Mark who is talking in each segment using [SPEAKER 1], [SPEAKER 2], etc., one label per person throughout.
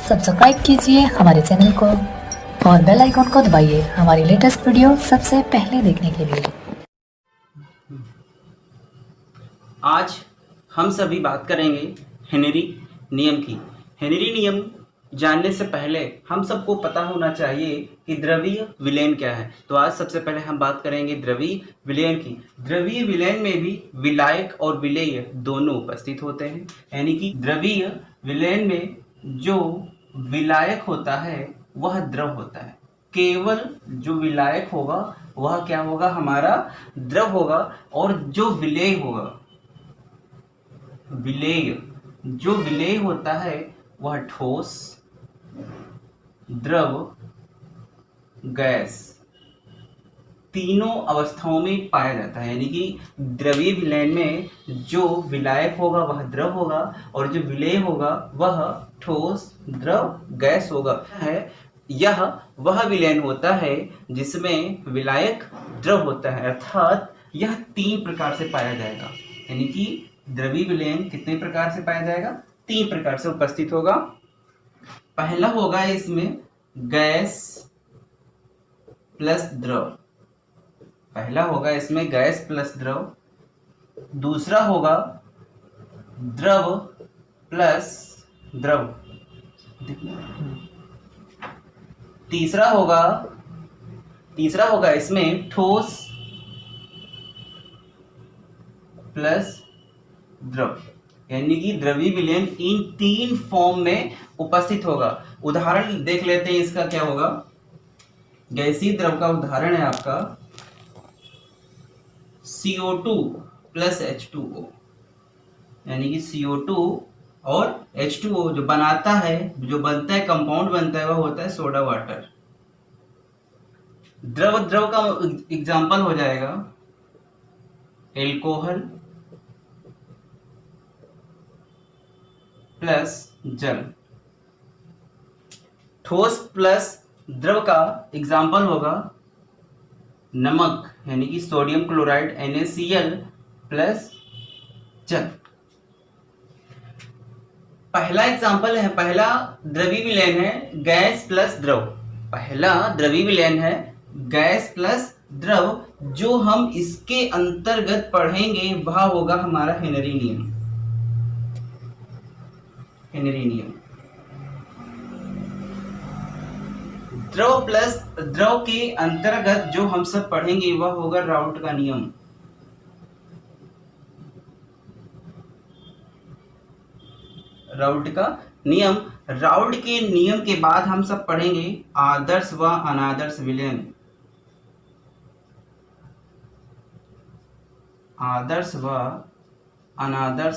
[SPEAKER 1] Subscribe कीजिए हमारे channel को और बेल आइकॉन को दबाइए हमारी लेटेस्ट वीडियो सबसे पहले देखने के लिए।
[SPEAKER 2] आज हम सभी बात करेंगे हेनरी नियम की। हेनरी नियम जानने से पहले हम सबको पता होना चाहिए कि द्रवीय विलयन क्या है। तो आज सबसे पहले हम बात करेंगे द्रवीय विलयन की। द्रवीय विलयन में भी विलायक और विलेय दोनों उपस्थित होते हैं, यानी कि द्रवीय विलयन में जो विलायक होता है वह द्रव होता है। केवल जो विलायक होगा वह क्या होगा, हमारा द्रव होगा। और जो विलेय होगा, जो विलेय होता है वह ठोस, द्रव, गैस तीनों अवस्थाओं में पाया जाता है। यानी कि द्रवीय विलयन में जो विलायक होगा वह द्रव होगा और जो विलेय होगा वह ठोस, द्रव, गैस होगा। यह वह विलयन होता है जिसमें विलायक द्रव होता है, अर्थात यह 3 प्रकार से पाया जाएगा। यानी कि द्रवीय विलयन कितने प्रकार से पाया जाएगा, 3 प्रकार से उपस्थित होगा। पहला होगा इसमें गैस प्लस द्रव, गैस प्लस द्रव। दूसरा होगा द्रव प्लस द्रव। तीसरा होगा इसमें ठोस प्लस द्रव। यानी कि द्रवीय विलयन इन 3 फॉर्म में उपस्थित होगा। उदाहरण देख लेते हैं इसका क्या होगा। गैसीय द्रव का उदाहरण है आपका CO2 प्लस H2O। यानी कि CO2 और H2O जो बनता है कंपाउंड बनता है वह होता है सोडा वाटर। द्रव का एग्जांपल हो जाएगा एल्कोहल प्लस जल। ठोस प्लस द्रव का एग्जांपल होगा नमक, यानी कि सोडियम क्लोराइड NaCl प्लस जल। पहला द्रवीय विलयन है गैस प्लस द्रव। जो हम इसके अंतर्गत पढ़ेंगे वह होगा हमारा हेनरी नियम। द्रव के अंतर्गत जो हम सब पढ़ेंगे वह होगा राउट का नियम। राउट के नियम के बाद हम सब पढ़ेंगे आदर्श व अनादर्श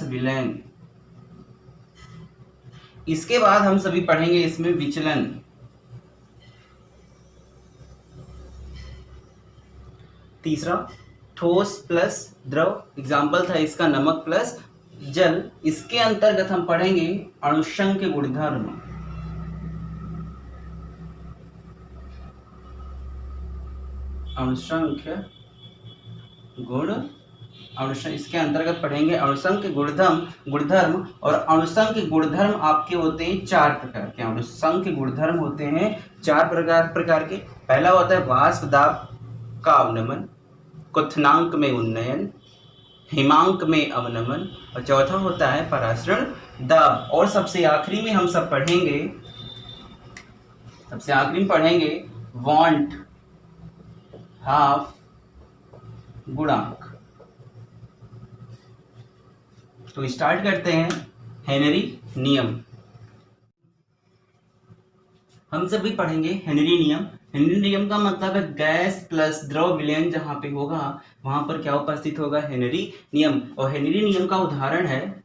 [SPEAKER 2] विलयन। इसके बाद हम सभी पढ़ेंगे इसमें विचलन। तीसरा ठोस प्लस द्रव, एग्जाम्पल था इसका नमक प्लस जल। इसके अंतर्गत हम पढ़ेंगे अणुसंख्य गुणधर्म। इसके अंतर्गत पढ़ेंगे अणुसंख्य गुणधर्म। और अणुसंख्य गुणधर्म आपके होते हैं 4 प्रकार के। अणुसंख्य गुणधर्म होते हैं 4 प्रकार के। पहला होता है वाष्प दाब का अवनमन, क्वथनांक में उन्नयन, हिमांक में अवनमन, और चौथा होता है परासरण दाब। और सबसे आखिरी में हम सब पढ़ेंगे वांट हाफ गुणांक। तो स्टार्ट करते हैं हेनरी नियम। हम सभी पढ़ेंगे हेनरी नियम का मतलब है गैस प्लस द्रव विलयन जहां पे होगा वहां पर क्या उपस्थित होगा, हेनरी नियम। और हेनरी नियम का उदाहरण है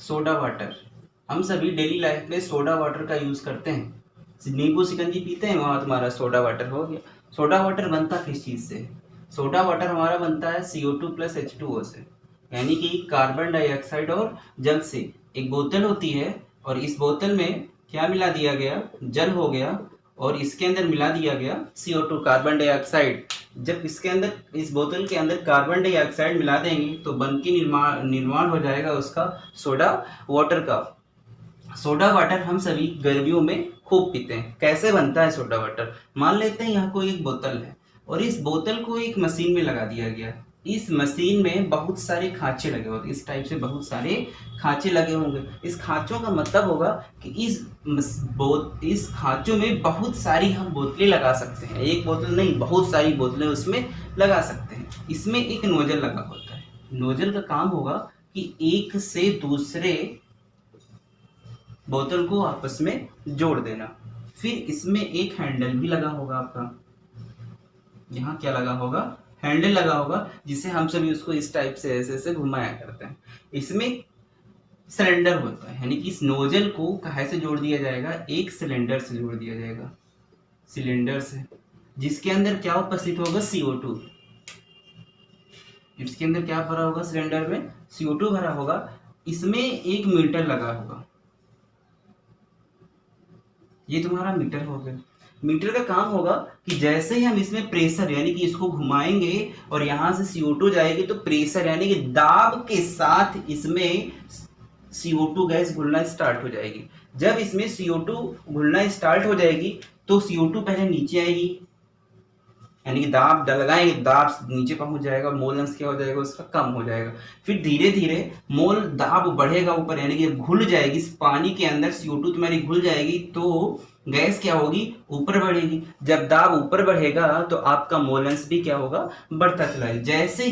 [SPEAKER 2] सोडा वाटर। हम सभी डेली लाइफ में सोडा वाटर का यूज करते हैं। नींबू शिकंजी पीते हैं, वहां तुम्हारा सोडा वाटर हो गया। सोडा वाटर बनता किस चीज से? सोडा वाटर हमारा बनता है CO2 प्लस H2O से, यानी कि कार्बन डाइऑक्साइड और जल से। एक बोतल होती है और इस बोतल में क्या मिला दिया गया, जल हो गया, और इसके अंदर मिला दिया गया CO2 कार्बन डाइऑक्साइड। जब इस बोतल के अंदर कार्बन डाइऑक्साइड मिला देंगे तो बन के निर्माण हो जाएगा उसका सोडा वाटर का। सोडा वाटर हम सभी गर्मियों में खूब पीते हैं। कैसे बनता है सोडा वाटर? मान लेते हैं यहाँ कोई एक बोतल है और इस बोतल को एक मशीन में लगा दिया गया। इस मशीन में बहुत सारे खांचे लगे होते, इस टाइप से बहुत सारे खांचे लगे होंगे। इस खांचों का मतलब होगा कि इस खांचों में बहुत सारी हम बोतलें लगा सकते हैं। एक बोतल नहीं, बहुत सारी बोतलें उसमें लगा सकते हैं। इसमें एक नोजल लगा होता है। नोजल का काम होगा कि एक से दूसरे बोतल को आपस में जोड़ देना। फिर इसमें एक हैंडल भी लगा होगा आपका। यहाँ क्या लगा होगा? हैंडल लगा होगा, जिसे हम सभी उसको इस टाइप से ऐसे ऐसे घुमाया करते हैं। इसमें सिलेंडर होता है, यानी कि इस नोजल को कहाँ से जोड़ दिया जाएगा? एक सिलेंडर से जोड़ दिया जाएगा, सिलेंडर से, जिसके अंदर क्या उपस्थित होगा? CO2। इसके अंदर क्या भरा होगा? सिलेंडर में CO2 भरा होगा। इसमें एक मीटर लगा होगा। ये तुम्हारा मीटर हो गया। मीटर का काम होगा कि जैसे ही हम इसमें प्रेशर यानी कि इसको घुमाएंगे और यहां से CO2 जाएगी, तो प्रेशर यानी कि दाब के साथ इसमें CO2 गैस घुलना स्टार्ट हो जाएगी। जब इसमें CO2 घुलना स्टार्ट हो जाएगी तो CO2 पहले नीचे आएगी, यानी कि दाब लगाएंगे, दाब नीचे पहुंच जाएगा, मोल अंश क्या हो जाएगा? उसका कम हो जाएगा। फिर धीरे धीरे मोल दाब बढ़ेगा ऊपर, यानी कि घुल जाएगी इस पानी के अंदर। CO2 तुम्हारी घुल जाएगी तो गैस क्या होगी? ऊपर बढ़ेगी। जब दाब ऊपर बढ़ेगा तो आपका मोल अंश भी क्या होगा? बढ़ता चला जाएगा। जैसे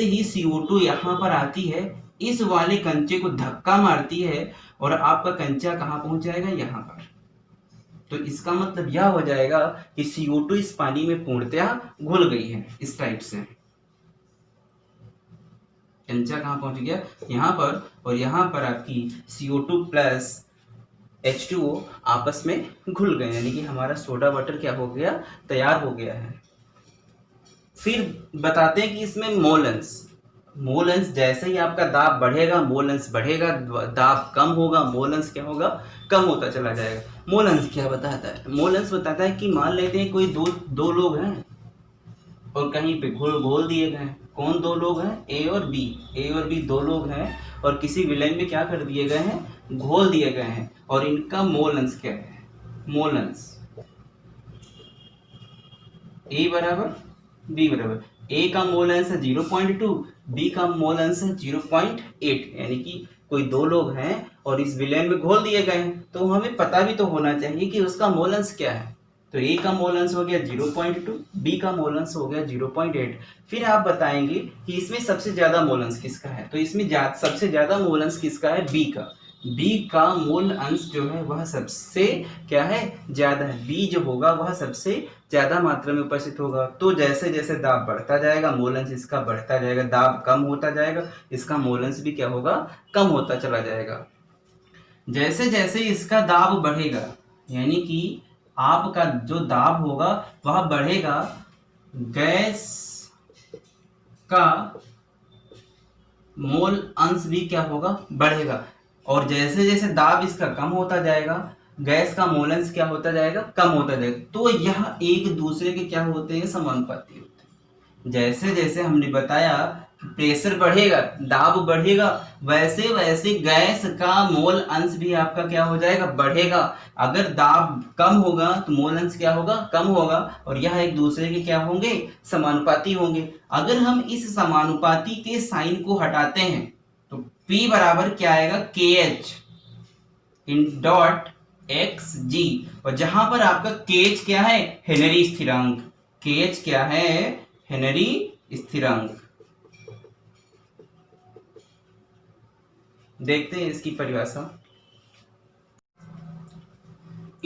[SPEAKER 2] ही CO2 यहाँ पर आती है, इस वाले कंचे को धक्का मारती है और आपका कंचा कहाँ पहुंच जाएगा? यहाँ पर। तो इसका मतलब यह हो जाएगा कि CO2 इस पानी में पूर्णतया घुल गई है, इस टाइप से। कंचा कहाँ पहुंच गया? यहाँ पर। और यहाँ पर आपकी CO2 प्लस H2O आपस में घुल गए, यानी कि हमारा सोडा वाटर क्या हो गया? तैयार हो गया है। फिर बताते हैं कि इसमें मोल अंश जैसे ही आपका दाब बढ़ेगा, मोल अंश बढ़ेगा, दाब कम होगा, मोल अंश क्या होगा? कम होता चला जाएगा। मोल अंश क्या बताता है? मोल अंश बताता है कि मान लेते हैं कोई दो लोग हैं और कहीं पे घोल दिए गए हैं। कौन दो लोग हैं? ए और बी दो लोग हैं और किसी विलय में क्या कर दिए गए हैं? घोल दिए गए हैं। और इनका मोल अंश क्या है? मोल अंश ए बराबर बी बराबर, ए का मोल अंश है 0.2, बी का मोल अंश है 0.8, यानी कि कोई दो लोग हैं और इस विलयन में घोल दिए गए हैं, तो हमें पता भी तो होना चाहिए कि उसका मोल अंश क्या है। तो ए का मोल अंश हो गया 0.2, बी का मोल अंश हो गया 0.8। फिर आप बताएंगे कि इसमें सबसे ज्यादा मोल अंश किसका है? तो इसमें सबसे ज्यादा मोल अंश किसका है? बी का। बी का मोल अंश जो है वह सबसे क्या है? ज्यादा है। बी जो होगा वह सबसे ज्यादा मात्रा में उपस्थित होगा। तो जैसे जैसे दाब बढ़ता जाएगा, मोल अंश इसका बढ़ता जाएगा, दाब कम होता जाएगा, इसका मोल अंश भी क्या होगा? कम होता चला जाएगा। जैसे जैसे इसका दाब बढ़ेगा, यानी कि आपका जो दाब होगा वह बढ़ेगा, गैस का मोल अंश भी क्या होगा? बढ़ेगा। और जैसे जैसे दाब इसका कम होता जाएगा, गैस का मोल अंश क्या होता जाएगा? कम होता जाएगा। तो यह एक दूसरे के क्या होते हैं? समानुपाती होते हैं। जैसे जैसे हमने बताया प्रेशर बढ़ेगा, दाब बढ़ेगा, वैसे वैसे गैस का मोल अंश भी आपका क्या हो जाएगा? बढ़ेगा। अगर दाब कम होगा तो मोल अंश क्या होगा? कम होगा। और यह एक दूसरे के क्या होंगे? समानुपाती होंगे। अगर हम इस समानुपाती के साइन को हटाते हैं तो P बराबर क्या आएगा? KH इन डॉट XG, और जहां पर आपका KH क्या है? हेनरी स्थिरांक। KH क्या है? हेनरी स्थिरांक। देखते हैं इसकी परिभाषा।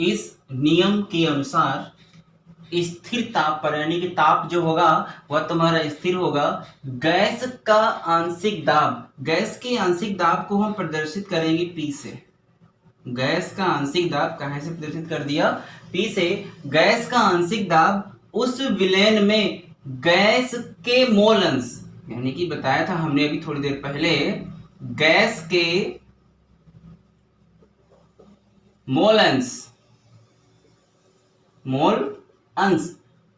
[SPEAKER 2] इस नियम के अनुसार स्थिर ताप पर, यानी कि ताप जो होगा वह तुम्हारा स्थिर होगा, गैस का आंशिक दाब, गैस के आंशिक दाब को हम प्रदर्शित करेंगे P से। गैस का आंशिक दाब कहां से प्रदर्शित कर दिया? P से। गैस का आंशिक दाब उस विलयन में गैस के मोल अंश, यानी कि बताया था हमने अभी थोड़ी देर पहले, गैस के मोल अंश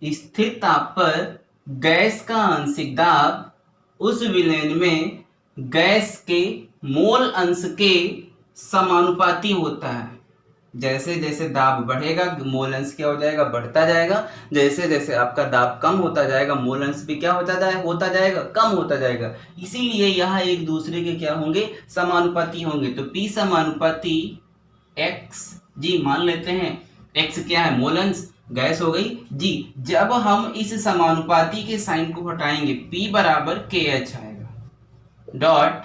[SPEAKER 2] स्थिर ताप पर गैस का आंशिक दाब उस विलयन में गैस के मोल अंश के समानुपाती होता है। जैसे जैसे दाब बढ़ेगा मोल अंश क्या हो जाएगा, बढ़ता जाएगा। जैसे जैसे आपका दाब कम होता जाएगा मोल अंश भी क्या होता जाएगा, कम होता जाएगा। इसीलिए यहाँ एक दूसरे के क्या होंगे, समानुपाती होंगे। तो P समानुपाती x जी, मान लेते हैं x क्या है, मोल अंश, गैस हो गई जी। जब हम इस समानुपाती के साइन को हटाएंगे P बराबर KH आएगा डॉट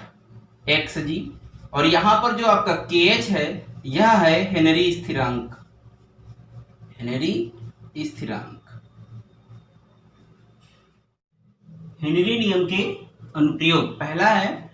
[SPEAKER 2] x जी। और यहां पर जो आपका KH है यह है हेनरी स्थिरांक, हेनरी नियम के अनुप्रयोग। पहला है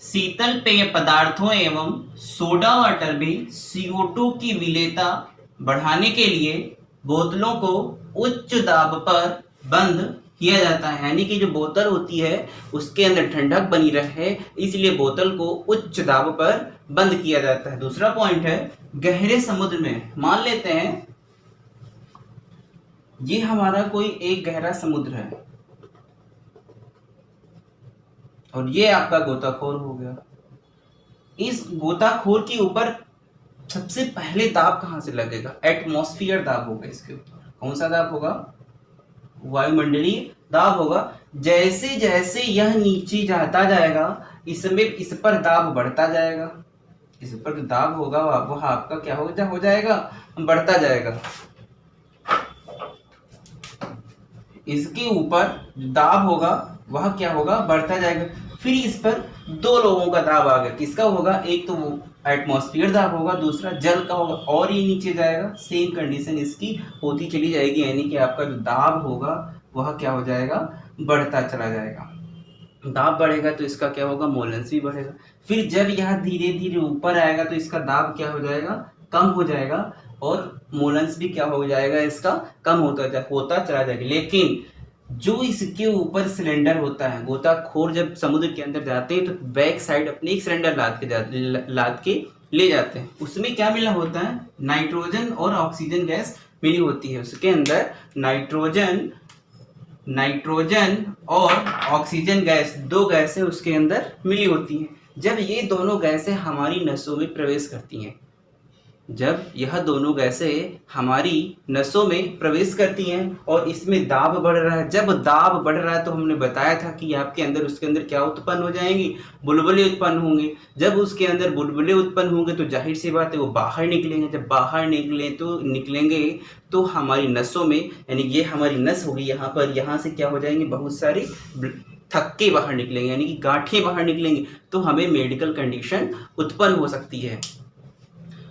[SPEAKER 2] शीतल पेय पदार्थों एवं सोडा वाटर में CO2 की विलेयता बढ़ाने के लिए बोतलों को उच्च दाब पर बंद किया जाता है। यानी कि जो बोतल होती है उसके अंदर ठंडक बनी रहे, इसलिए बोतल को उच्च दाब पर बंद किया जाता है। दूसरा पॉइंट है गहरे समुद्र में, मान लेते हैं ये हमारा कोई एक गहरा समुद्र है और ये आपका गोताखोर हो गया। इस गोताखोर के ऊपर सबसे पहले दाब कहां से लगेगा, एटमॉस्फेयर दाब होगा इसके ऊपर। कौन सा दाब होगा, वायुमंडलीय दाब होगा। जैसे जैसे यह नीचे जाता जाएगा इसमें इस पर दाब बढ़ता जाएगा, इस पर जो दाब होगा वह आपका क्या हो जाएगा, बढ़ता जाएगा। इसके ऊपर दाब होगा वह क्या होगा, बढ़ता जाएगा। फिर इस पर दो लोगों का दाब आ गया, किसका होगा, एक तो वो एटमॉस्फेयर दाब होगा, दूसरा जल का होगा, और ये नीचे जाएगा। सेम कंडीशन इसकी होती चली जाएगी, यानी कि आपका जो दाब होगा वह क्या हो जाएगा, बढ़ता चला जाएगा। दाब बढ़ेगा तो इसका क्या होगा, मोल अंश भी बढ़ेगा। फिर जब यह धीरे धीरे ऊपर आएगा तो इसका दाब क्या हो जाएगा, कम हो जाएगा, और मोल अंश भी क्या हो जाएगा, इसका कम होता चला जाएगा। लेकिन जो इसके ऊपर सिलेंडर होता है, गोताखोर जब समुद्र के अंदर जाते हैं तो बैक साइड अपने एक सिलेंडर लाद के ले जाते हैं। उसमें क्या मिला होता है, नाइट्रोजन और ऑक्सीजन गैस मिली होती है। उसके अंदर नाइट्रोजन और ऑक्सीजन गैस, दो गैसें उसके अंदर मिली होती हैं। जब ये दोनों गैसें हमारी नसों में प्रवेश करती हैं, जब यह दोनों गैसें हमारी नसों में प्रवेश करती हैं और इसमें दाब बढ़ रहा है, जब दाब बढ़ रहा है तो हमने बताया था कि आपके अंदर उसके अंदर क्या उत्पन्न हो जाएंगी, बुलबुले उत्पन्न होंगे। जब उसके अंदर बुलबुले उत्पन्न होंगे तो जाहिर सी बात है वो बाहर निकलेंगे। जब बाहर निकलेंगे तो हमारी नसों में, यानी ये हमारी नस होगी यहाँ पर, यहाँ से क्या हो जाएंगे, बहुत सारी थक्के बाहर निकलेंगे, यानी कि गांठें बाहर निकलेंगी, तो हमें मेडिकल कंडीशन उत्पन्न हो सकती है।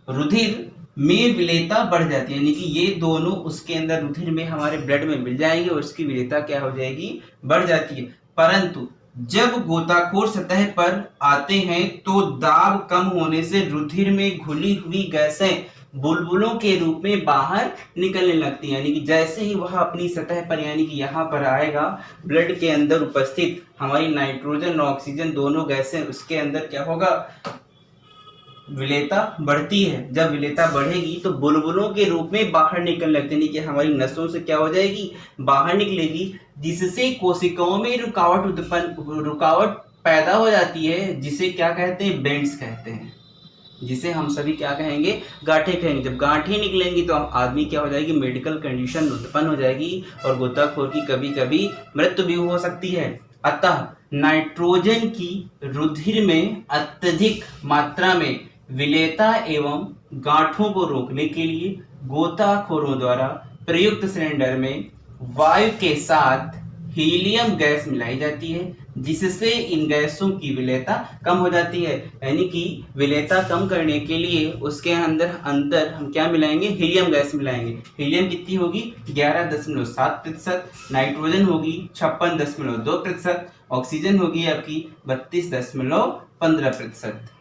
[SPEAKER 2] रुधिर में विलेयता बढ़ जाती है, यानी कि ये दोनों उसके अंदर रुधिर में हमारे ब्लड में मिल जाएंगे और उसकी विलेयता क्या हो जाएगी, बढ़ जाती है। परंतु जब गोताखोर सतह पर आते हैं तो दाब कम होने से रुधिर में घुली हुई गैसें बुलबुलों के रूप में बाहर निकलने लगती है। यानी कि जैसे ही वह अपनी सतह पर, यानी कि यहाँ पर आएगा, ब्लड के अंदर उपस्थित हमारी नाइट्रोजन और ऑक्सीजन दोनों गैसें, उसके अंदर क्या होगा, विलेयता बढ़ती है। जब विलेयता बढ़ेगी तो बुलबुलों के रूप में बाहर निकलने लगती है, कि हमारी नसों से क्या हो जाएगी, बाहर निकलेगी, जिससे कोशिकाओं में रुकावट पैदा हो जाती है, जिसे क्या कहते हैं, बेंड्स कहते हैं, जिसे हम सभी क्या कहेंगे, गांठें कहेंगे। जब गांठें निकलेंगी तो आदमी क्या हो जाएगी, मेडिकल कंडीशन उत्पन्न हो जाएगी और गोताखोर की कभी कभी मृत्यु भी हो सकती है। अतः नाइट्रोजन की रुधिर में अत्यधिक मात्रा में विलेयता एवं गांठों को रोकने के लिए गोताखोरों द्वारा प्रयुक्त सिलेंडर में वायु के साथ हीलियम गैस मिलाई जाती है, जिससे इन गैसों की विलेयता कम हो जाती है। यानी कि विलेयता कम करने के लिए उसके अंदर हम क्या मिलाएंगे, हीलियम गैस मिलाएंगे। हीलियम कितनी होगी, 11.7%, नाइट्रोजन होगी 56.2%, ऑक्सीजन होगी आपकी 32.15%।